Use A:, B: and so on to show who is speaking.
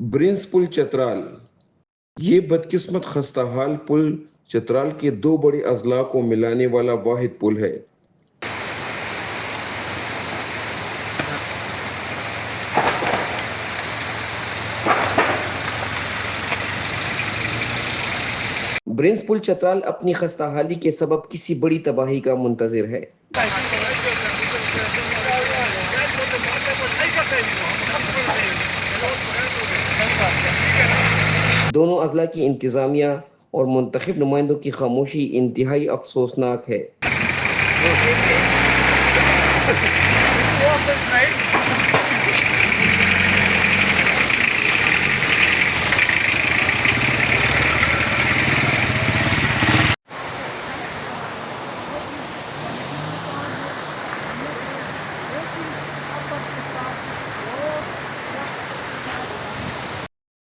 A: Burns پل چترال، یہ بدقسمت خستہ حال پل چترال کے دو بڑے اضلاع کو ملانے والا واحد پل ہے۔ برنس پل چترال اپنی خستہ حالی کے سبب کسی بڑی تباہی کا منتظر ہے۔ دونوں اضلاع کی انتظامیہ اور منتخب نمائندوں کی خاموشی انتہائی افسوسناک ہے۔